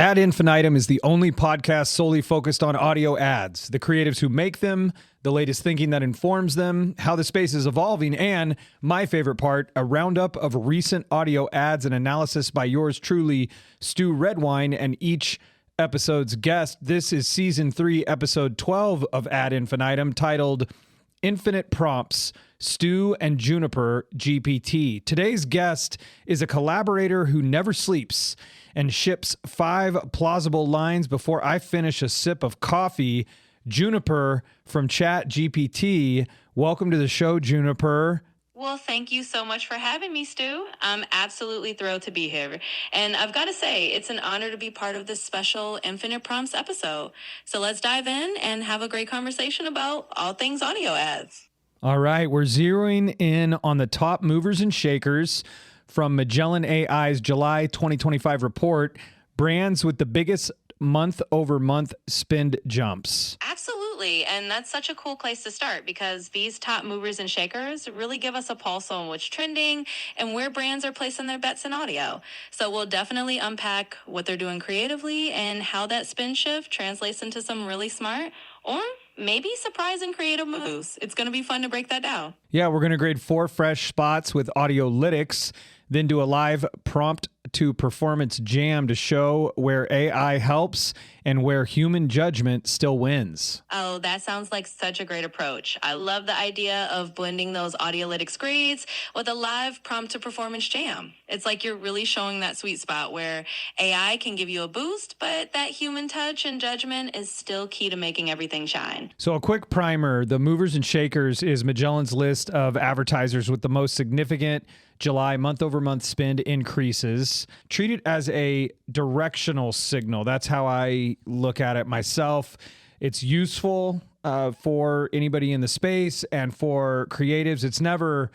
Ad Infinitum is the only podcast solely focused on audio ads, the creatives who make them, the latest thinking that informs them, how the space is evolving, and, my favorite part, a roundup of recent audio ads and analysis by yours truly, Stu Redwine, and each episode's guest. This is Season 3, Episode 12 of Ad Infinitum, titled Infinite Prompts, Stu and Juniper GPT. Today's guest is a collaborator who never sleeps and ships 5 plausible lines before I finish a sip of coffee. Juniper from Chat GPT. Welcome to the show, Juniper. Well, thank you so much for having me, Stu. I'm absolutely thrilled to be here. And I've got to say, it's an honor to be part of this special Infinite Prompts episode. So let's dive in and have a great conversation about all things audio ads. All right, we're zeroing in on the top movers and shakers from Magellan AI's July 2025 report, brands with the biggest month-over-month spend jumps. Absolutely. And that's such a cool place to start because these top movers and shakers really give us a pulse on what's trending and where brands are placing their bets in audio. So we'll definitely unpack what they're doing creatively and how that spend shift translates into some really smart or maybe surprising creative moves. It's going to be fun to break that down. Yeah, we're going to grade 4 fresh spots with Audiolytics, then do a live prompt to performance jam to show where AI helps and where human judgment still wins. Oh, that sounds like such a great approach. I love the idea of blending those Audiolytics grades with a live prompt to performance jam. It's like you're really showing that sweet spot where AI can give you a boost, but that human touch and judgment is still key to making everything shine. So a quick primer, the movers and shakers is Magellan's list of advertisers with the most significant July month-over-month spend increases. Treat it as a directional signal. That's how I look at it myself. It's useful for anybody in the space and for creatives. It's never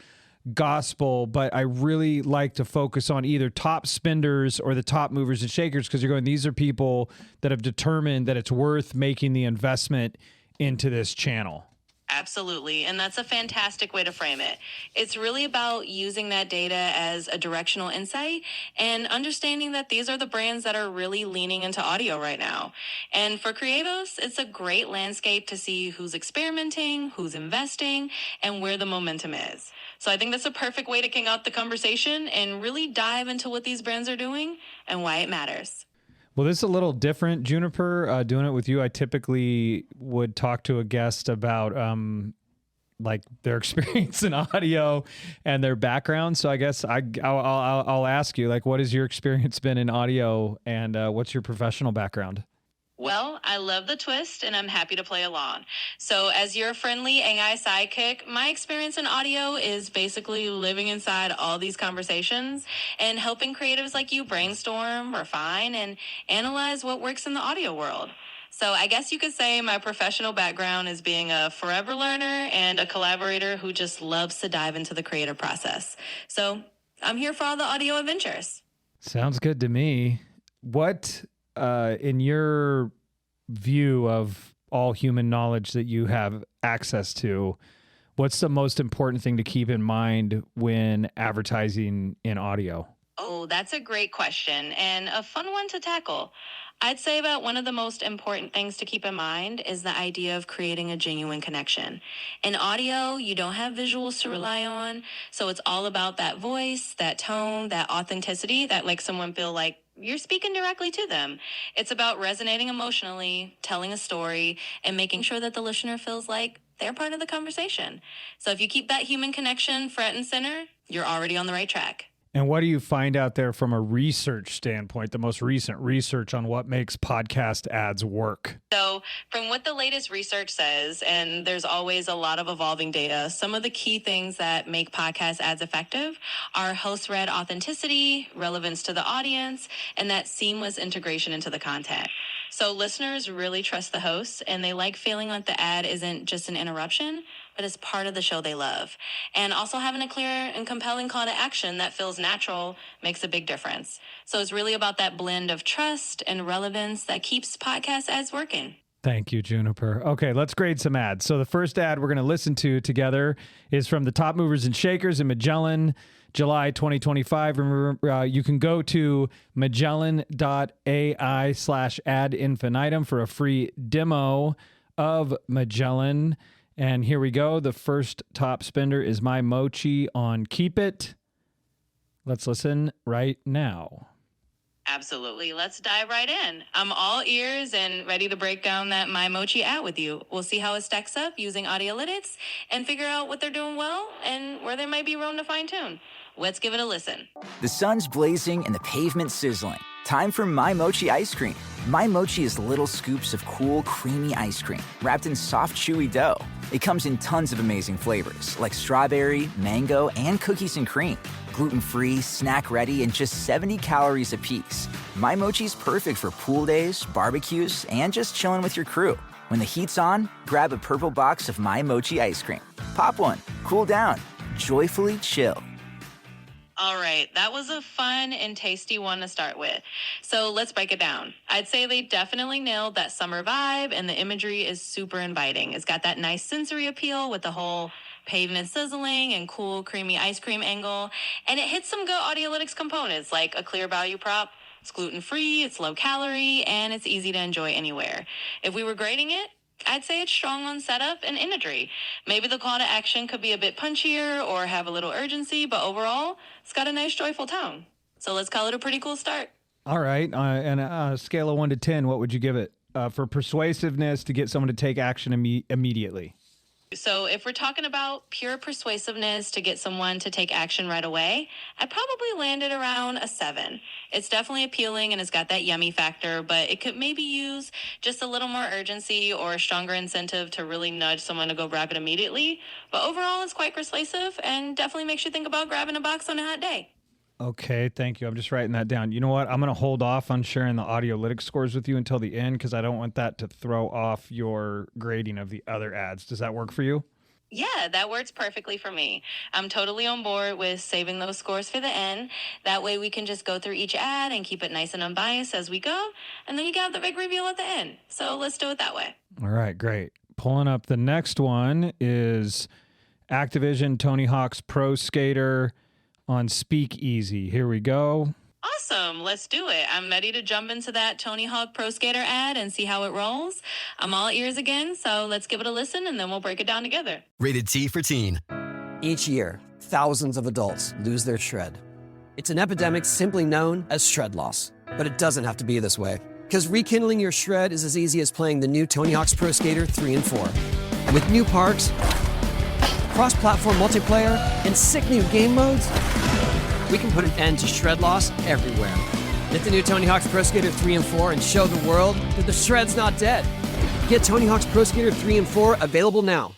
gospel, but I really like to focus on either top spenders or the top movers and shakers because you're going, these are people that have determined that it's worth making the investment into this channel. Absolutely. And that's a fantastic way to frame it. It's really about using that data as a directional insight and understanding that these are the brands that are really leaning into audio right now. And for creatives, it's a great landscape to see who's experimenting, who's investing, and where the momentum is. So I think that's a perfect way to kick out the conversation and really dive into what these brands are doing and why it matters. Well, this is a little different, Juniper, doing it with you. I typically would talk to a guest about like their experience in audio and their background. So I guess I'll ask you, like, what has your experience been in audio and what's your professional background? Well, I love the twist and I'm happy to play along. So as your friendly AI sidekick, my experience in audio is basically living inside all these conversations and helping creatives like you brainstorm, refine, and analyze what works in the audio world. So I guess you could say my professional background is being a forever learner and a collaborator who just loves to dive into the creative process. So I'm here for all the audio adventures. Sounds good to me. What in your view of all human knowledge that you have access to, what's the most important thing to keep in mind when advertising in audio? Oh, that's a great question and a fun one to tackle. I'd say that one of the most important things to keep in mind is the idea of creating a genuine connection. In audio, you don't have visuals to rely on, so it's all about that voice, that tone, that authenticity that makes someone feel like you're speaking directly to them. It's about resonating emotionally, telling a story, and making sure that the listener feels like they're part of the conversation. So if you keep that human connection front and center, you're already on the right track. And what do you find out there from a research standpoint, the most recent research on what makes podcast ads work? So from what the latest research says, and there's always a lot of evolving data, some of the key things that make podcast ads effective are host-read authenticity, relevance to the audience, and that seamless integration into the content. So listeners really trust the hosts, and they like feeling like the ad isn't just an interruption, but is part of the show they love. And also having a clear and compelling call to action that feels natural makes a big difference. So it's really about that blend of trust and relevance that keeps podcast ads working. Thank you, Juniper. Okay, let's grade some ads. So the first ad we're going to listen to together is from the top movers and shakers in Magellan July 2025. Remember, you can go to Magellan.ai/ad infinitum for a free demo of Magellan. And here we go. The first top spender is My Mochi on Keep It. Let's listen right now. Absolutely. Let's dive right in. I'm all ears and ready to break down that My Mochi ad with you. We'll see how it stacks up using Audiolytics and figure out what they're doing well and where there might be room to fine tune. Let's give it a listen. The sun's blazing and the pavement sizzling. Time for My Mochi ice cream. My Mochi is little scoops of cool, creamy ice cream wrapped in soft, chewy dough. It comes in tons of amazing flavors like strawberry, mango, and cookies and cream. Gluten-free, snack-ready, and just 70 calories apiece. My Mochi's perfect for pool days, barbecues, and just chilling with your crew. When the heat's on, grab a purple box of My Mochi ice cream. Pop one, cool down, joyfully chill. All right, that was a fun and tasty one to start with. So let's break it down. I'd say they definitely nailed that summer vibe, and the imagery is super inviting. It's got that nice sensory appeal with the whole pavement sizzling and cool, creamy ice cream angle. And it hits some good Audiolytics components like a clear value prop. It's gluten-free, it's low calorie, and it's easy to enjoy anywhere. If we were grading it, I'd say it's strong on setup and imagery. Maybe the call to action could be a bit punchier or have a little urgency, but overall, it's got a nice, joyful tone. So let's call it a pretty cool start. All right. And a scale of 1 to 10, what would you give it for persuasiveness to get someone to take action immediately? So if we're talking about pure persuasiveness to get someone to take action right away, I'd probably land it around a 7. It's definitely appealing and it's got that yummy factor, but it could maybe use just a little more urgency or a stronger incentive to really nudge someone to go grab it immediately. But overall, it's quite persuasive and definitely makes you think about grabbing a box on a hot day. Okay, thank you. I'm just writing that down. You know what? I'm going to hold off on sharing the Audiolytics scores with you until the end because I don't want that to throw off your grading of the other ads. Does that work for you? Yeah, that works perfectly for me. I'm totally on board with saving those scores for the end. That way we can just go through each ad and keep it nice and unbiased as we go. And then you can have the big reveal at the end. So let's do it that way. All right, great. Pulling up the next one is Activision Tony Hawk's Pro Skater on Speakeasy. Here we go. Awesome. Let's do it. I'm ready to jump into that Tony Hawk Pro Skater ad and see how it rolls. I'm all ears again, so let's give it a listen and then we'll break it down together. Rated T for teen. Each year, thousands of adults lose their shred. It's an epidemic simply known as shred loss. But it doesn't have to be this way, because rekindling your shred is as easy as playing the new Tony Hawk's Pro Skater 3 and 4. With new parks, cross-platform multiplayer, and sick new game modes, we can put an end to shred loss everywhere. Get the new Tony Hawk's Pro Skater 3 and 4 and show the world that the shred's not dead. Get Tony Hawk's Pro Skater 3 and 4 available now.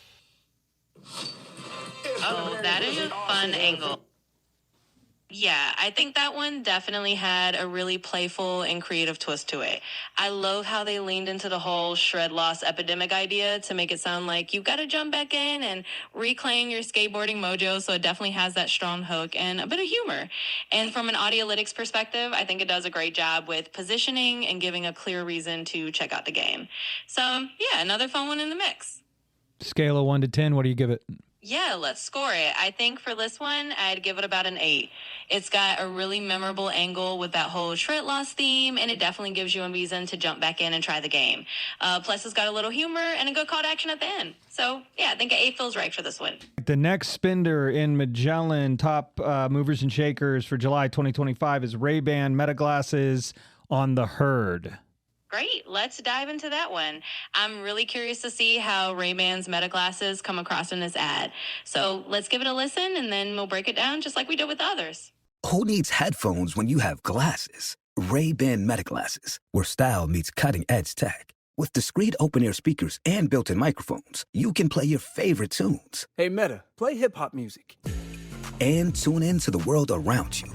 Oh, that is a fun angle. Yeah, I think that one definitely had a really playful and creative twist to it. I love how they leaned into the whole shred loss epidemic idea to make it sound like you've got to jump back in and reclaim your skateboarding mojo, so it definitely has that strong hook and a bit of humor. And from an Audiolytics perspective, I think it does a great job with positioning and giving a clear reason to check out the game. So, yeah, another fun one in the mix. Scale of 1 to 10, what do you give it? Yeah, let's score it. I think for this one, I'd give it about an 8. It's got a really memorable angle with that whole shred loss theme, and it definitely gives you a reason to jump back in and try the game. Plus, it's got a little humor and a good call to action at the end. So, yeah, I think an 8 feels right for this one. The next spender in Magellan top movers and shakers for July 2025 is Ray-Ban Meta Glasses on the Herd. Great. Let's dive into that one. I'm really curious to see how Ray-Ban's Meta Glasses come across in this ad. So let's give it a listen, and then we'll break it down just like we did with the others. Who needs headphones when you have glasses? Ray-Ban Meta Glasses, where style meets cutting-edge tech. With discreet open-ear speakers and built-in microphones, you can play your favorite tunes. Hey, Meta, play hip-hop music. And tune in to the world around you.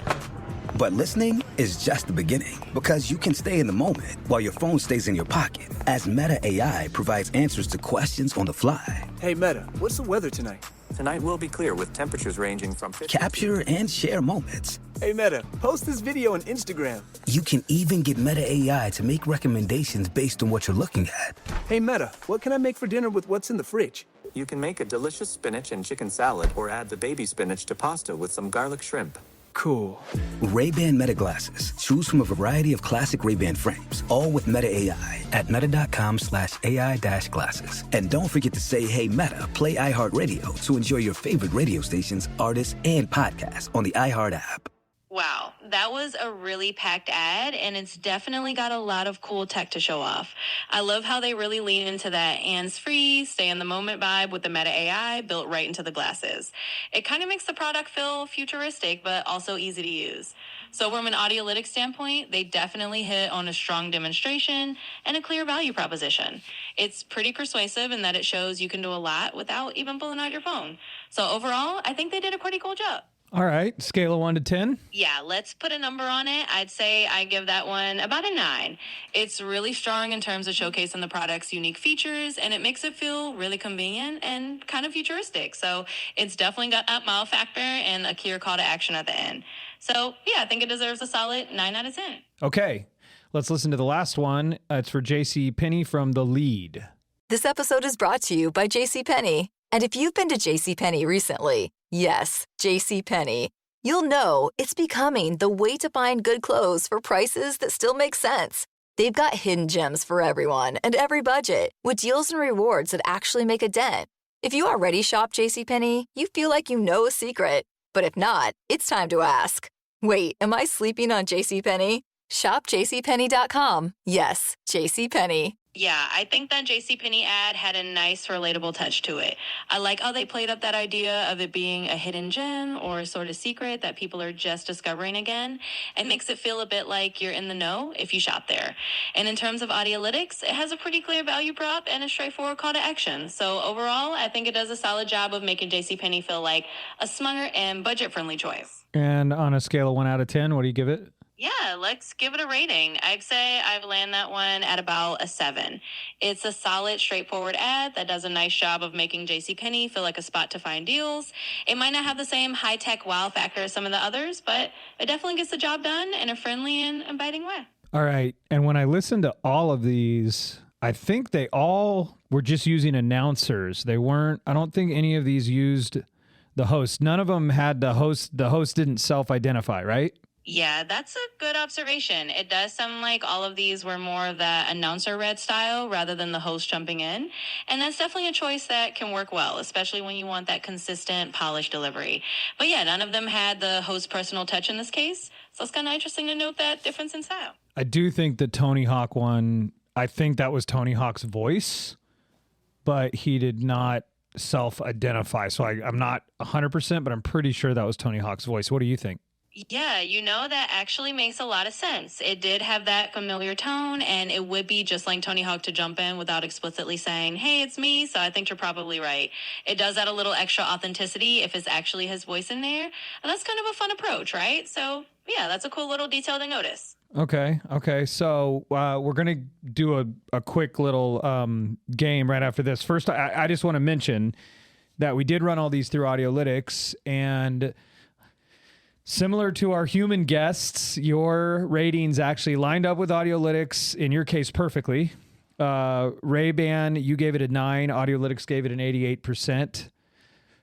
But listening is just the beginning, because you can stay in the moment while your phone stays in your pocket, as Meta AI provides answers to questions on the fly. Hey, Meta, what's the weather tonight? Tonight will be clear with temperatures ranging from 50 Capture and share moments Hey Meta, post this video on Instagram. You can even get Meta AI to make recommendations based on what you're looking at. Hey Meta, what can I make for dinner with what's in the fridge? You can make a delicious spinach and chicken salad or add the baby spinach to pasta with some garlic shrimp. Cool. Ray-Ban Meta glasses. Choose from a variety of classic Ray-Ban frames, all with Meta AI at meta.com/AI-glasses. And don't forget to say, hey Meta, play iHeartRadio to enjoy your favorite radio stations, artists, and podcasts on the iHeart app. Wow, that was a really packed ad, and it's definitely got a lot of cool tech to show off. I love how they really lean into that hands-free, stay-in-the-moment vibe with the Meta AI built right into the glasses. It kind of makes the product feel futuristic, but also easy to use. So from an audiolytics standpoint, they definitely hit on a strong demonstration and a clear value proposition. It's pretty persuasive in that it shows you can do a lot without even pulling out your phone. So overall, I think they did a pretty cool job. All right, scale of 1 to 10. Yeah, let's put a number on it. I'd say I give that one about a 9. It's really strong in terms of showcasing the product's unique features, and it makes it feel really convenient and kind of futuristic. So it's definitely got that wow factor and a clear call to action at the end. So yeah, I think it deserves a solid 9 out of 10. Okay, let's listen to the last one. It's for JCPenney from The Lead. This episode is brought to you by JCPenney. And if you've been to JCPenney recently, yes, JCPenney, you'll know it's becoming the way to find good clothes for prices that still make sense. They've got hidden gems for everyone and every budget, with deals and rewards that actually make a dent. If you already shop JCPenney, you feel like you know a secret. But if not, it's time to ask. Wait, am I sleeping on JCPenney? Shop JCPenney.com. Yes, JCPenney. Yeah, I think that JCPenney ad had a nice, relatable touch to it. I like how they played up that idea of it being a hidden gem or a sort of secret that people are just discovering again. It makes it feel a bit like you're in the know if you shop there. And in terms of audiolytics, it has a pretty clear value prop and a straightforward call to action. So overall, I think it does a solid job of making JCPenney feel like a smarter and budget-friendly choice. And on a scale of 1 out of 10, what do you give it? Yeah, let's give it a rating. I'd say I've landed that one at about a 7. It's a solid, straightforward ad that does a nice job of making JCPenney feel like a spot to find deals. It might not have the same high-tech wow factor as some of the others, but it definitely gets the job done in a friendly and inviting way. All right, and when I listened to all of these, I think they all were just using announcers. They weren't, I don't think any of these used the host. None of them had the host. The host didn't self-identify, right? Yeah, that's a good observation. It does sound like all of these were more of the announcer read style rather than the host jumping in. And that's definitely a choice that can work well, especially when you want that consistent, polished delivery. But yeah, none of them had the host personal touch in this case. So it's kind of interesting to note that difference in style. I do think the Tony Hawk one, I think that was Tony Hawk's voice, but he did not self-identify. So I'm not 100%, but I'm pretty sure that was Tony Hawk's voice. What do you think? Yeah, that actually makes a lot of sense. It did have that familiar tone, and it would be just like Tony Hawk to jump in without explicitly saying, hey, it's me, so I think you're probably right. It does add a little extra authenticity if it's actually his voice in there, and that's kind of a fun approach, right? So, yeah, that's a cool little detail to notice. Okay. So we're going to do a quick little game right after this. First, I just want to mention that we did run all these through Audiolytics, and similar to our human guests, your ratings actually lined up with Audiolytics, in your case, perfectly. Ray-Ban, you gave it a 9. Audiolytics gave it an 88%.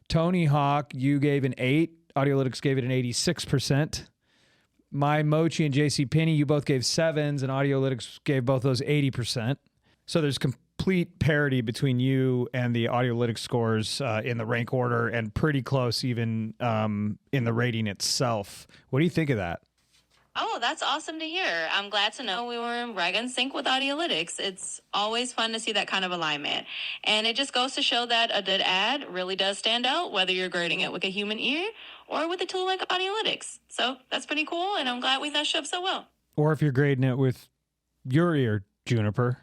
Tony Hawk, you gave an 8. Audiolytics gave it an 86%. My Mochi and JCPenney, you both gave 7s, and Audiolytics gave both those 80%. So there's complete parity between you and the Audiolytics scores in the rank order, and pretty close even in the rating itself. What do you think of that? Oh, that's awesome to hear. I'm glad to know we were right in sync with Audiolytics. It's always fun to see that kind of alignment. And it just goes to show that a good ad really does stand out, whether you're grading it with a human ear or with a tool like Audiolytics. So that's pretty cool, and I'm glad we matched up so well. Or if you're grading it with your ear, Juniper.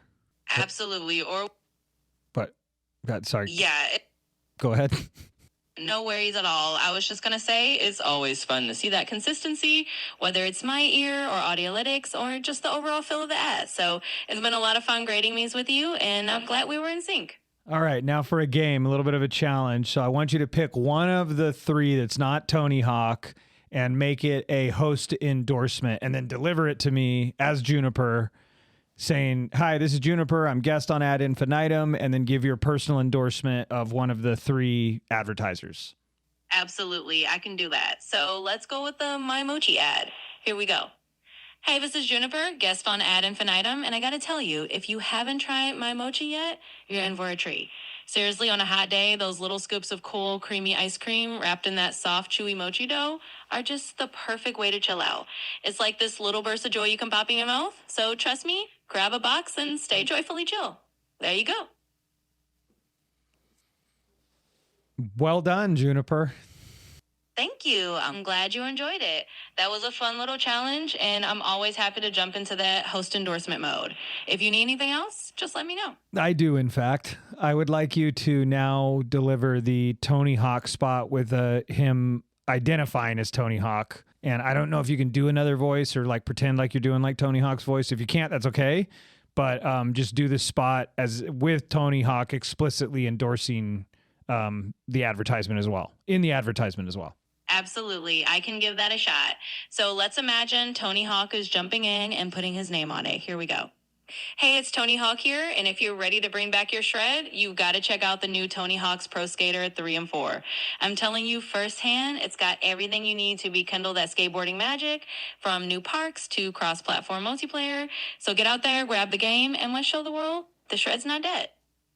Absolutely. Sorry. Yeah. Go ahead. No worries at all. I was just going to say it's always fun to see that consistency, whether it's my ear or Audiolytics or just the overall feel of the ad. So it's been a lot of fun grading these with you, and I'm glad we were in sync. All right, now for a game, a little bit of a challenge. So I want you to pick one of the 3 that's not Tony Hawk and make it a host endorsement and then deliver it to me as Juniper saying, hi, this is Juniper. I'm guest on Ad Infinitum, and then give your personal endorsement of one of the 3 advertisers. Absolutely, I can do that. So let's go with the My Mochi ad. Here we go. Hey, this is Juniper, guest on Ad Infinitum, and I gotta tell you, if you haven't tried My Mochi yet, you're in for a treat. Seriously, on a hot day, those little scoops of cool, creamy ice cream wrapped in that soft, chewy mochi dough are just the perfect way to chill out. It's like this little burst of joy you can pop in your mouth. So trust me, grab a box and stay joyfully chill. There you go. Well done, Juniper. Thank you. I'm glad you enjoyed it. That was a fun little challenge, and I'm always happy to jump into that host endorsement mode. If you need anything else, just let me know. I do, in fact. I would like you to now deliver the Tony Hawk spot with him identifying as Tony Hawk. And I don't know if you can do another voice or like pretend like you're doing like Tony Hawk's voice. If you can't, that's okay. But just do the spot as with Tony Hawk explicitly endorsing the advertisement as well, in the advertisement as well. Absolutely. I can give that a shot. So let's imagine Tony Hawk is jumping in and putting his name on it. Here we go. Hey, it's Tony Hawk here, and if you're ready to bring back your shred, you've got to check out the new Tony Hawk's Pro Skater 3 and 4. I'm telling you firsthand, it's got everything you need to rekindle that skateboarding magic, from new parks to cross-platform multiplayer. So get out there, grab the game, and let's show the world the shred's not dead.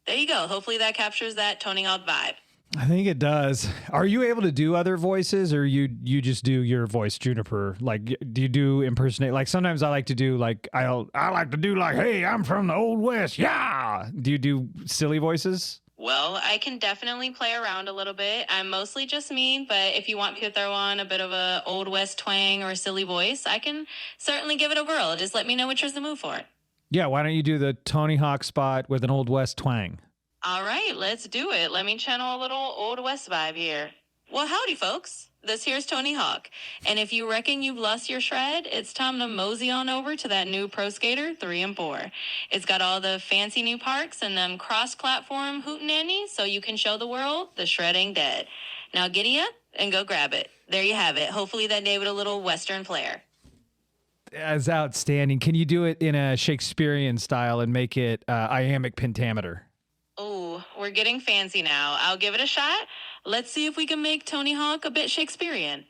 There you go. Hopefully that captures that Tony Hawk vibe. I think it does. Are you able to do other voices, or you just do your voice, Juniper? Like, do you do impersonate? Like sometimes I like to do like I like to do like, hey, I'm from the Old West, yeah. Do you do silly voices? Well, I can definitely play around a little bit. I'm mostly just me, but if you want me to throw on a bit of a Old West twang or a silly voice, I can certainly give it a whirl. Just let me know which is the move for it. Yeah, why don't you do the Tony Hawk spot with an Old West twang? All right, let's do it. Let me channel a little Old West vibe here. Well, howdy, folks. This here's Tony Hawk. And if you reckon you've lost your shred, it's time to mosey on over to that new Pro Skater 3 and 4. It's got all the fancy new parks and them cross-platform hootenannies, so you can show the world the shred ain't dead. Now giddy up and go grab it. There you have it. Hopefully that gave it a little Western flair. That's outstanding. Can you do it in a Shakespearean style and make it iambic pentameter? Oh, we're getting fancy now. I'll give it a shot. Let's see if we can make Tony Hawk a bit Shakespearean.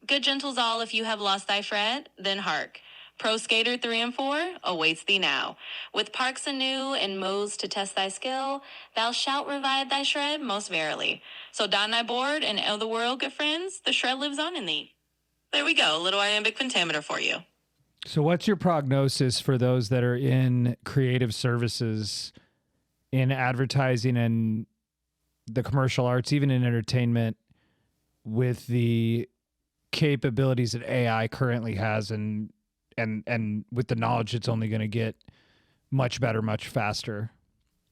Good gentles all, if you have lost thy shred, then hark. Pro Skater 3 and 4 awaits thee now. With parks anew and modes to test thy skill, thou shalt revive thy shred most verily. So don thy board and of the world, good friends, the shred lives on in thee. There we go, a little iambic pentameter for you. So what's your prognosis for those that are in creative services, in advertising and the commercial arts, even in entertainment, with the capabilities that AI currently has and with the knowledge it's only going to get much better, much faster?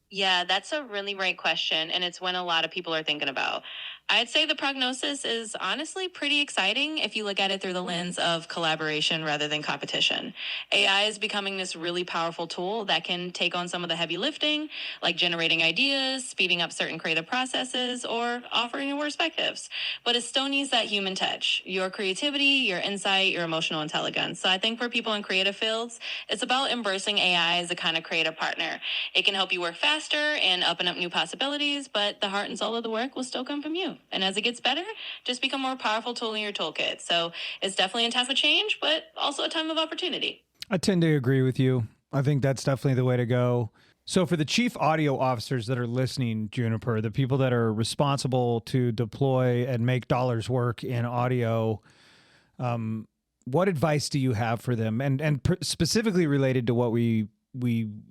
Yeah, that's a really great question, and it's one a lot of people are thinking about. I'd say the prognosis is honestly pretty exciting if you look at it through the lens of collaboration rather than competition. AI is becoming this really powerful tool that can take on some of the heavy lifting, like generating ideas, speeding up certain creative processes, or offering new perspectives. But it still needs that human touch, your creativity, your insight, your emotional intelligence. So I think for people in creative fields, it's about embracing AI as a kind of creative partner. It can help you work faster and open up new possibilities, but the heart and soul of the work will still come from you. And as it gets better, just become a more powerful tool in your toolkit. So it's definitely a time of change, but also a time of opportunity. I tend to agree with you. I think that's definitely the way to go. So for the chief audio officers that are listening, Juniper, the people that are responsible to deploy and make dollars work in audio, what advice do you have for them? And specifically related to what we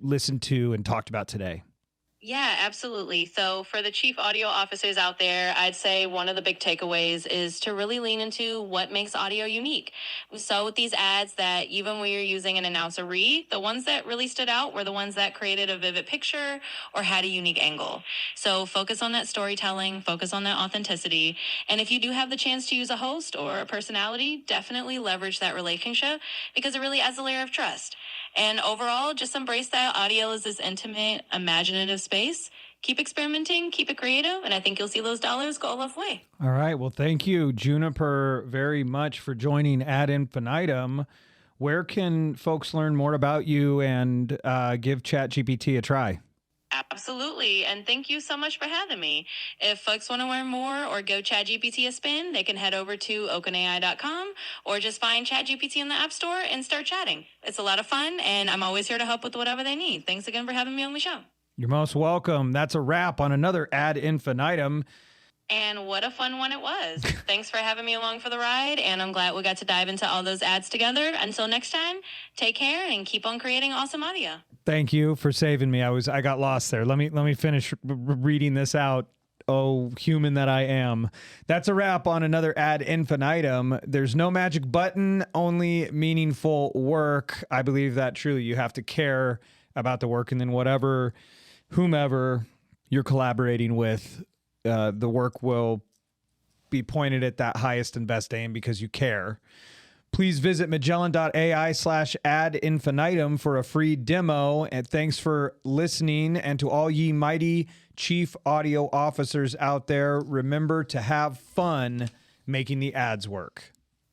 listened to and talked about today? Yeah, absolutely. So for the chief audio officers out there, I'd say one of the big takeaways is to really lean into what makes audio unique. We saw with these ads that even when you're using an announcer read, the ones that really stood out were the ones that created a vivid picture or had a unique angle. So focus on that storytelling, focus on that authenticity. And if you do have the chance to use a host or a personality, definitely leverage that relationship because it really adds a layer of trust. And overall, just embrace that audio is this intimate, imaginative space. Keep experimenting, keep it creative, and I think you'll see those dollars go a long way. All right. Well, thank you, Juniper, very much for joining Ad Infinitum. Where can folks learn more about you and give ChatGPT a try? Absolutely. And thank you so much for having me. If folks want to learn more or go ChatGPT a spin, they can head over to openai.com or just find ChatGPT in the App Store and start chatting. It's a lot of fun, and I'm always here to help with whatever they need. Thanks again for having me on the show. You're most welcome. That's a wrap on another Ad Infinitum. And what a fun one it was. Thanks for having me along for the ride, and I'm glad we got to dive into all those ads together. Until next time, take care and keep on creating awesome audio. Thank you for saving me. I got lost there. Let me finish reading this out. Oh, human that I am. That's a wrap on another Ad Infinitum. There's no magic button, only meaningful work. I believe that truly. You have to care about the work, and then whomever you're collaborating with, the work will be pointed at that highest and best aim because you care. Please visit Magellan.ai/Ad Infinitum for a free demo. And thanks for listening. And to all ye mighty chief audio officers out there, remember to have fun making the ads work.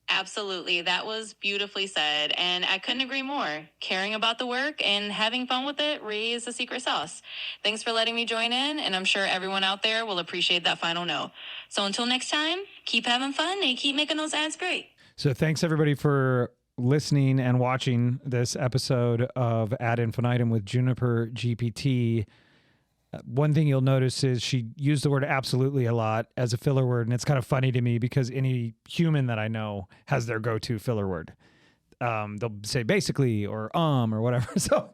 Absolutely. That was beautifully said. And I couldn't agree more. Caring about the work and having fun with it really is the secret sauce. Thanks for letting me join in, and I'm sure everyone out there will appreciate that final no. So until next time, keep having fun and keep making those ads great. So thanks everybody for listening and watching this episode of Ad Infinitum with Juniper GPT. One thing you'll notice is she used the word absolutely a lot as a filler word. And it's kind of funny to me because any human that I know has their go-to filler word. They'll say basically or whatever. So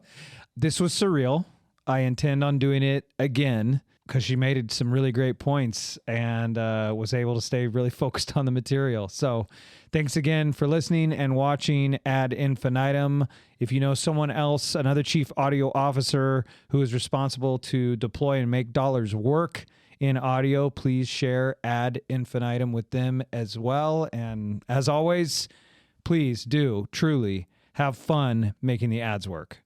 this was surreal. I intend on doing it again because she made some really great points and was able to stay really focused on the material. So thanks again for listening and watching Ad Infinitum. If you know someone else, another chief audio officer who is responsible to deploy and make dollars work in audio, please share Ad Infinitum with them as well. And as always, please do truly have fun making the ads work.